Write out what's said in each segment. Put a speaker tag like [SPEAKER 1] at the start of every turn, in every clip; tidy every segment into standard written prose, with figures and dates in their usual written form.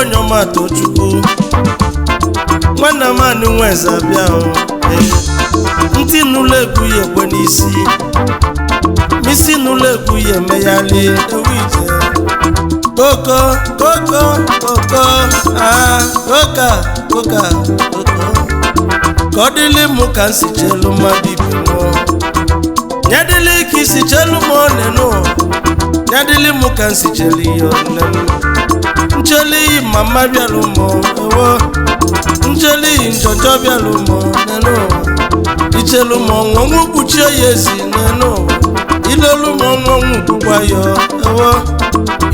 [SPEAKER 1] onye ọma Tochukwu nwanna m anụ nweze abịa ntị n'ụlọ egwu ya ekwe n'isi misi n'ụlọ egwu ya emeghali ewu ije koko koko koko koka koka koko ka ọ dịlị mụ ka nsi chelu mmadụ ibe m nyadịlị ka isi chelu m onenu nyadịlị mụ ka nsi chelu ihe onenu ncheli mama bịalụ m ewo ncheli njọjọ bịalụ m nenu ichelu m ọnwụnwụ kpuchie ya ezi nenu ilolu m ọnwụnwụ gbugba ya ewo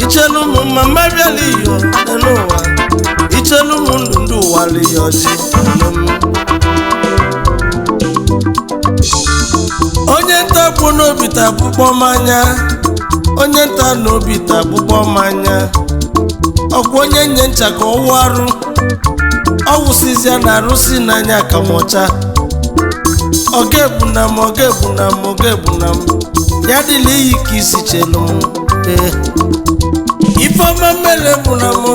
[SPEAKER 1] ichelu m mama bịalụ iyo nenu ụwa ichelu m ndụ ndụ ụwa li ya ọjị onye nta bụ n'obi tabụkpọ mmanya onye nta n'obi tabụkpọ mmanya ọkwa onye nye ncha ka ọwụ arụ ọwụsizia na arụsị n'anya ka mọcha ọga-ebuna m ọga-ebuna m ọga-ebuna m ya dịla iyi ka isi chelu m ifeọma mmele buna m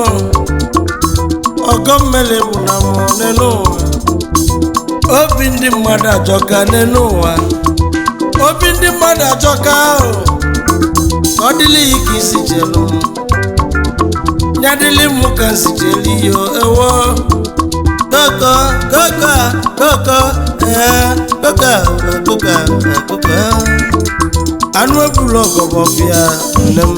[SPEAKER 1] ọgọ mmele buna m n'elu ụwa obi ndị mmadụ ajọka n'elu ụwa obi ndị mmadụ ajọka ahụ ọ dịla iyi ka isi chelu m nyadịlị mụ ka nsi chelu iyo ewo koko koko koko koko koko koko anụ ebulu ọgọbọ bịa nne m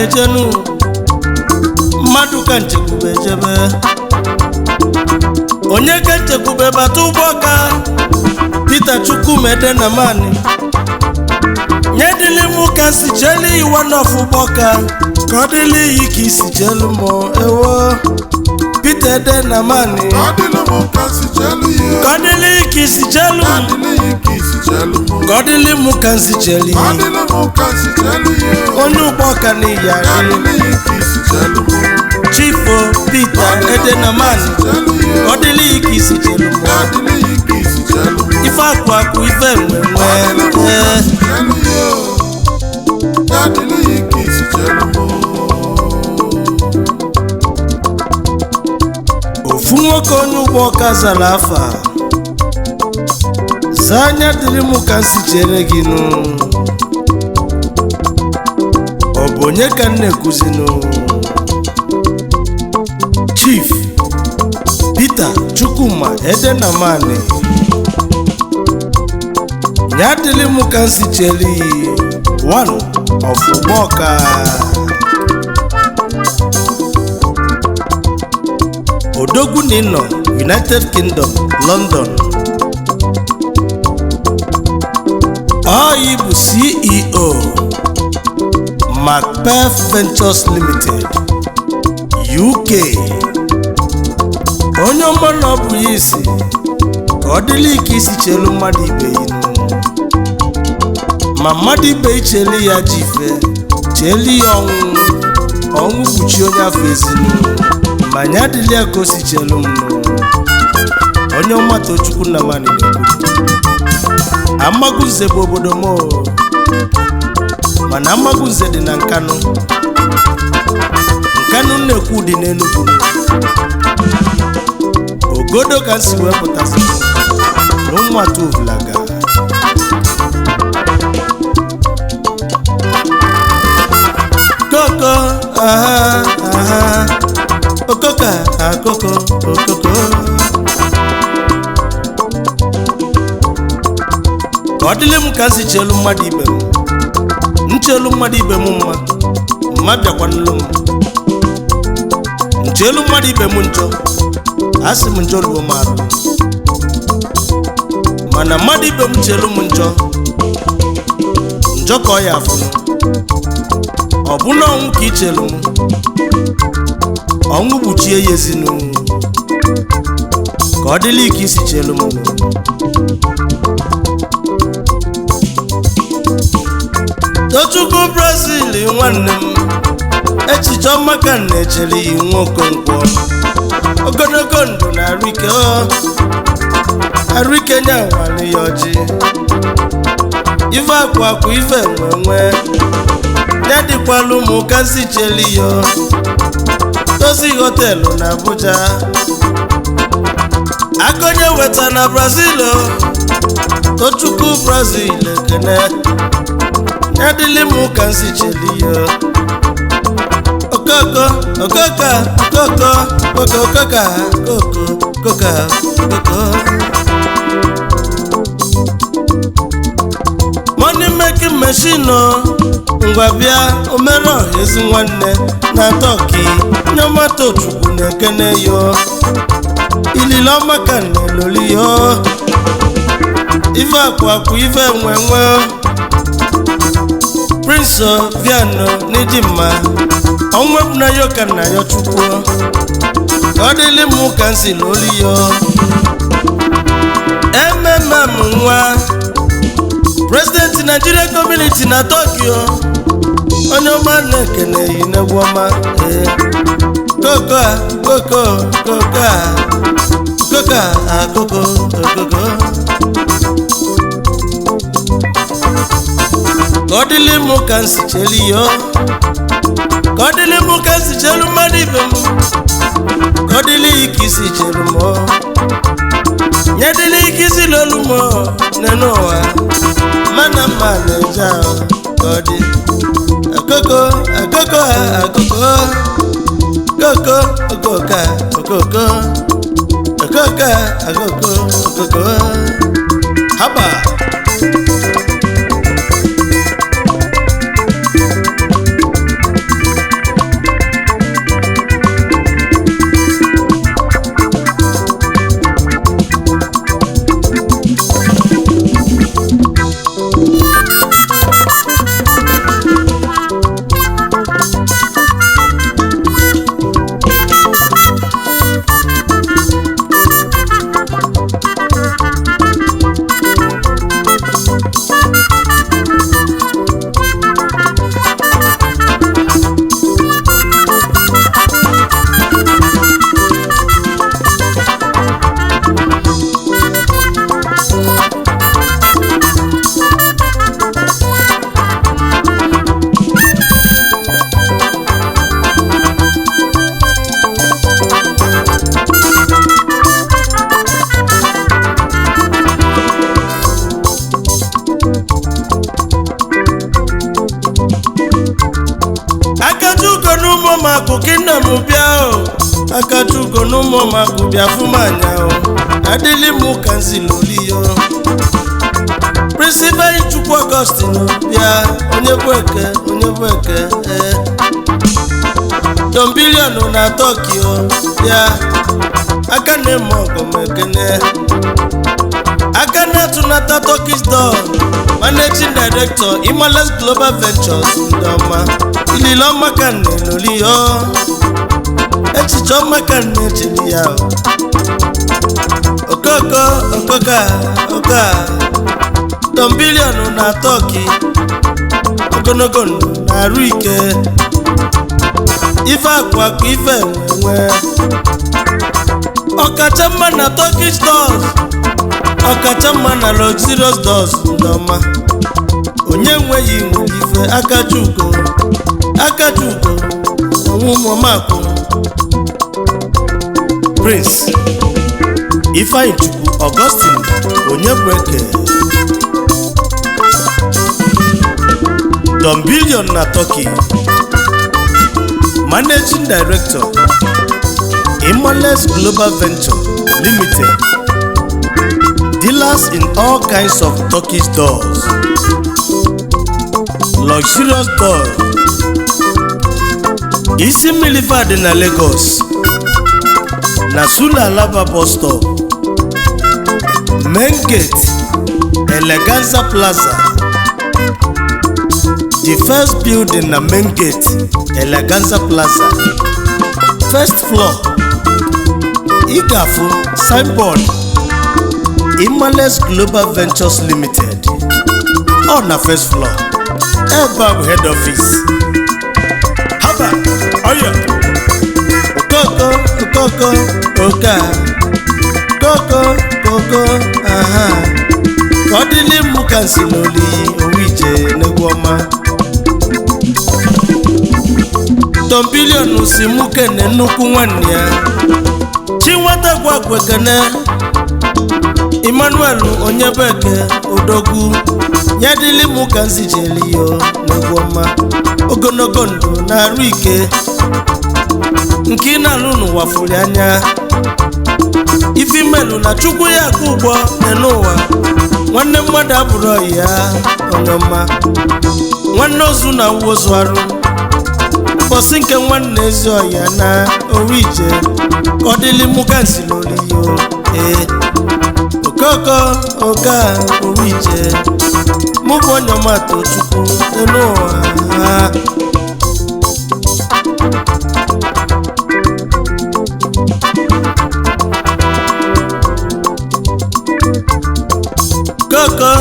[SPEAKER 1] ejenu mmadụ ka nchekwube ejebe onye ka nchekwube bata ụgbọ ka Peter Chukwumede na mani nye dịlị mụ ka si cheli iwa n'ọfụ ụgbọ ka ọ dịlị iyi ka isi chelu m ewo Peter Ede na mani ka ọ dịlị iyi ka isi chelu ka ọ dịlị mụ ka nsi cheli onye ụgbọ ka n'iyi arị Chifo Peter Ede na mani ka ọ dịlị iyi ka isi chelu ife akụ akụ ife nwenwe ofu nwoke onye ụgbọ ka zara afa zaa anya dịrị mụ ka nsi chere gị nụ ọ bụ onye ka m na-ekuzinu Chief Peter Chukwuma Ede na mani nya dịrị mụ ka nsi chere one of ụgbọka odogwu na ịnọ United Kingdom London ọyị bụ CEO Macbeth Ventures Limited UK onye ọmana ọ bụ ya isi ka ọ dịla ike isi chelu mmadụ ibe inu ma mmadụ ibe icheli ya ji ife cheli ya ọnwụ kpuchi onye afọ ezinu ma nya dịla ya ka o si chelu m onye ọma Tochukwu na mani na-ekwu Amagunze bụ obodo m mana Amagunze dị na Nkanu na-ekwu dị n'Enugu ogodo ka nsi wepụtasị na ụmụatụ ovulaga koko okoka akoko okoko ka ọ dịlị m ka nsi chelu mmadụ ibe m nchelu mmadụ ibe m mma bịakwanụlụ m nchelu mmadụ ibe m njọ asị m njọ ruo m arụ mana mmadụ ibe m chelu m njọ ka ọ ya afụnụ ọ bụ na ọnwụ ka ichelu ọnwụ gbuchie ya ezinu ka ọ dịla ike isi chelu m Tochukwu Brazil nwanne m echiche ọma ka na-echere iwu Okonkwo ogologo ndụ na arụike nye nwale ya ọjị ife akwa ife nwenwe ya dịkwala ụmụka si cheli ya Tozi họtelụ na Abuja akonye weta na Brazil Tochukwu Brazil ekene ya dịlị m ka nsi cheli ya Money making machine ngwa bịa omero ezi nwanne na Turkey nyoma Tochukwu na-ekene yo ililo maka na-eloli yo ife akwa ife nwenwe Prince Viano n'Idimma onwebụ na yo ka na yo Chukwu ọ dịlị m ka nsi loli yo MMM nwa President Nigeria Community na Tokyo onye ọma na-ekene yi n'egwu ọma koko ka ọ dịlị m ka nsi cheli yo ka ọ dịlị m ka nsi chelu mmadụ ibe m ka ọ dịlị ike isi chelu m nye dịlị ike isi lolu m n'enu ụwa mana mma na-eje ahụ ka ọ dị akoko haba Akachuko n'ụmụ makụ bịa fumanya adịlị m ka nsi loli yo Principal Chukwu Augustine bịa onye bụ eke Don Billion na Tokyo bịa aka na-eme ọgọmekene aka na-atụnata Turkish Door Managing Director Imales Global Ventures ndị ọma ilile ọma ka na-eloli yo echiche ọma ka na-echeli ya Don Billion na Turkey ogologo ndụ na arụ ike ife akwa ife nwe ọkacha mma na Turkish Doors ọkacha mma na Luxurious Doors ndị ọma onye nweghị nwere ife Akachuko ọnwụmọmakụ Prince Ifeanyi Chukwu Augustine Onyebueke Don Billion na Turkey Managing Director Imales Global Venture Limited Dealers in all kinds of Turkish doors Luxurious doors Isi Milifa dị na Lagos na Sula Alaba bus stop Main Gate Eleganza Plaza the first building na main gate Eleganza Plaza, first floor. Igafu signboard Imales Global Ventures Limited on the first floor. Eba head office. Haba, oya. Koko, oka. Koko, aha. Kodili mukansiloli owije negwoma. Tombilionu si mukene nuku nwania. Chinwata gwagwekene. Emmanuel Onyebeke Odogwu Nyadili mukanzijeli yo negwoma. Ogologo ndụ na arụ ike nke na-alụ n'ụwa fụrụ anya. Ifi melu na chukwu ya akụ ụgbọ n'ụwa. Nwanne mmadụ abụrụ ya onye ọma. Nwanne ozu na uwozu arụ. Bosi nke nwanne ezi ọya na Owije Kodili mukansiloli yo. Okoko oka Owije Mubo nyomato chukwu n'ụwa. Koko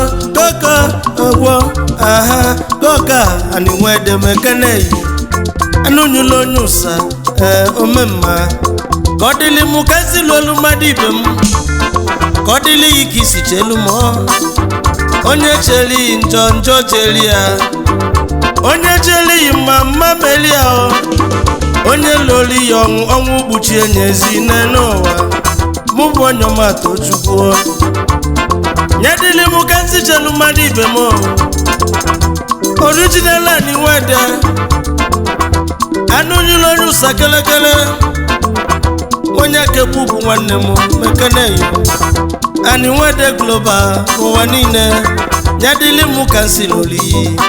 [SPEAKER 1] ogwo aha koka ani nwede mekene anu nyulo nyusa omemma Kodili mukansilolu madibem Kodili ikisi chelu mo onye cheli njọ cheli ya onye cheli mama melia o onye loli yong onwu gbuchi enyezi n'ụwa mubo onyomato chukwu Nyadili mukansi chelu madibe mo original ani wede anu nyulo nyusa kelekele onye kebubu nwanne mo mekene yo ani wede global ụwa niile. Nyadili mukansiloli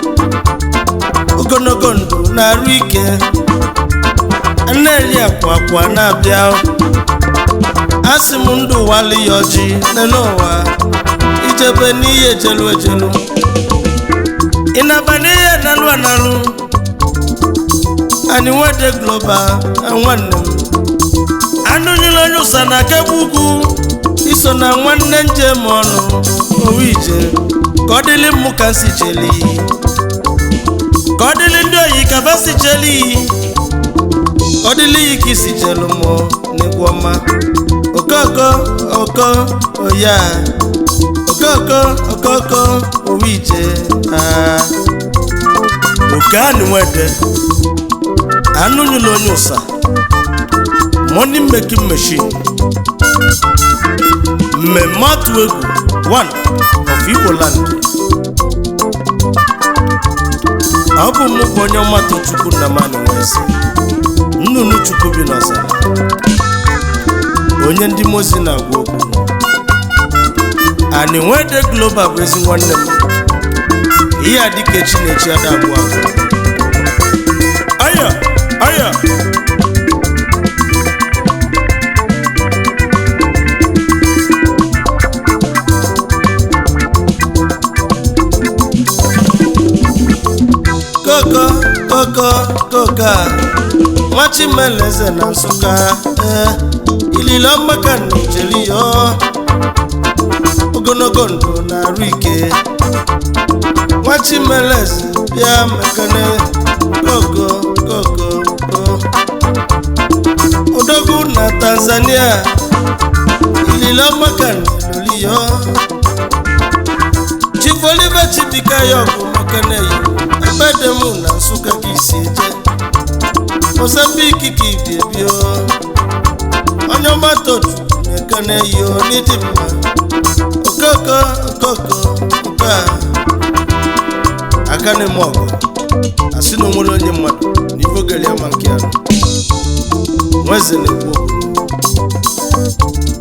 [SPEAKER 1] ogologo ndụ na arụ ike na-eri akwa na-abịa. Asị m ndụ wali ya ọjị n'ụwa ijebe n'ihe ejelu ịnaba n'ihe analụ ani wede global nwanne m anụnyụlụ onye ụsa na kegbugu iso na nwanne njem ọnụ Owije Kodili mukansicheli Kodili ndị oyi kabasicheli Kodili ikisichelu mo negwoma. Okoko oya Okoko Owije Okani nwede anụnyụlụ onye ụsa money making machine Mmemmatu egwu one of Igbo land. Ọ bụ mụ bụ onye ọmatụ chukwu na mani nwezi nnụnụ chukwu bi n'ọzara onye ndị mozi na-agwa okwu. Ani nwede global bụ ezi nwanne m. Ihe adịka echi na-echi ada abụọ. Aya Koka Nwachimeleze na Nsụka ililo maka njeli yo ogologo ndụ na arụ ike. Nwachimeleze bịa mekane Koko Odogwu na Tanzania ililo maka njeli yo Chief Oliver Chibika yo bụ mekane yo Ebedemu na Nsụka kisi eje Mozambique kibibio onye ọmatụ mekane yo n'idimma. Okoko akane mogo asị na onwere onye mmadụ n'ife gari ama nke ya nweze na-ekwu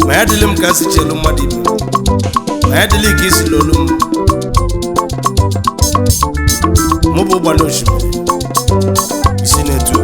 [SPEAKER 1] ma ya dịlị m ka asị chelu mmadụ ibe ma ya dịlị ka isi n'olu m mụ bụ ụgbọ n'osimiri isi na-etu